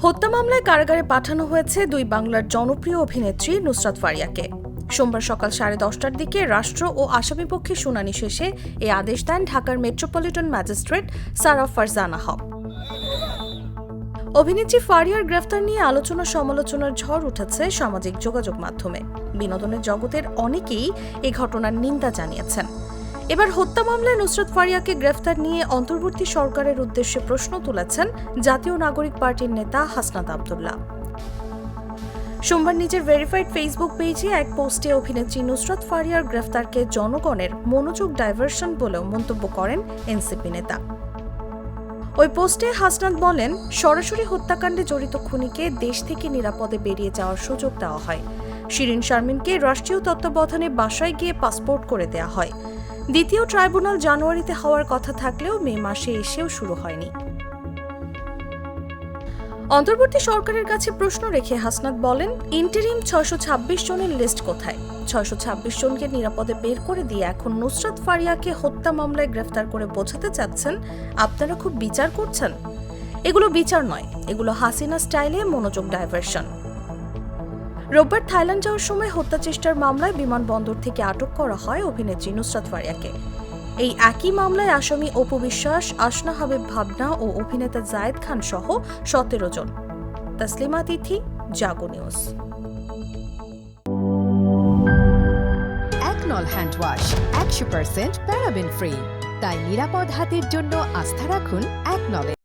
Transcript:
হত্যা মামলায় কারাগারে পাঠানো হয়েছে দুই বাংলার জনপ্রিয় অভিনেত্রী নুসরাত ফারিয়াকে। সোমবার সকাল 10:30টার দিকে রাষ্ট্র ও আসামিপক্ষে শুনানি শেষে এই আদেশ দেন ঢাকার মেট্রোপলিটন ম্যাজিস্ট্রেট সারা ফারজানা হক। অভিনেত্রী ফারিয়ার গ্রেফতার নিয়ে আলোচনা সমালোচনার ঝড় উঠেছে সামাজিক যোগাযোগ মাধ্যমে। বিনোদনের জগতের অনেকেই এই ঘটনার নিন্দা জানিয়েছেন। এবার হত্যা মামলায় নুসরাত ফারিয়াকে গ্রেফতার নিয়ে অন্তর্বর্তী সরকারের উদ্দেশ্যে প্রশ্ন তুলেছেন জাতীয় নাগরিক পার্টির নেতা হাসনাত আব্দুল্লাহ। সোমবার নিজের ভেরিফাইড ফেসবুক পেজে এক পোস্টে অভিনেত্রী নুসরাত ফারিয়ার গ্রেফতারকে জনগণের মনোযোগ ডাইভার্সন বলেও মন্তব্য করেন এনসিপি নেতা। ওই পোস্টে হাসনাত বলেন, সরাসরি হত্যাকাণ্ডে জড়িত খুনিকে দেশ থেকে নিরাপদে বেরিয়ে যাওয়ার সুযোগ দেওয়া হয়। শিরিন শারমিনকে রাষ্ট্রীয় তত্ত্বাবধানে বাসায় গিয়ে পাসপোর্ট করে দেয়া হয়। দ্বিতীয় ট্রাইব্যুনাল জানুয়ারিতে হওয়ার কথা থাকলেও মে মাসে এসেও শুরু হয়নি। অন্তর্বর্তী সরকারের কাছে প্রশ্ন রেখে হাসনাত বলেন, ইন্টারিম 626 জনের লিস্ট কোথায়? 626 জনকে নিরাপদে বের করে দিয়ে এখন নুসরাত ফারিয়াকে হত্যা মামলায় গ্রেফতার করে বোঝাতে চাচ্ছেন আপনারা খুব বিচার করছেন। এগুলো বিচার নয়, এগুলো হাসিনা স্টাইলে মনোযোগ ডাইভার্সন। রোববার থাইল্যান্ড যাওয়ার সময় হত্যা চেষ্টার মামলায় বিমানবন্দর থেকে আটক করা হয় অভিনেত্রী নুসরাত ফারিয়াকে। এই একই মামলায় আসামি অপু বিশ্বাস, আসনা হাবিব ভাবনা ও অভিনেতা জায়েদ খান সহ 17 জন। তাসলিমা তিথি, জাগো নিউজ। একনল হ্যান্ড ওয়াশ 100% প্যারাবেন ফ্রি, তাই নিরাপদ হাতের জন্য আস্থা রাখুন একনলে।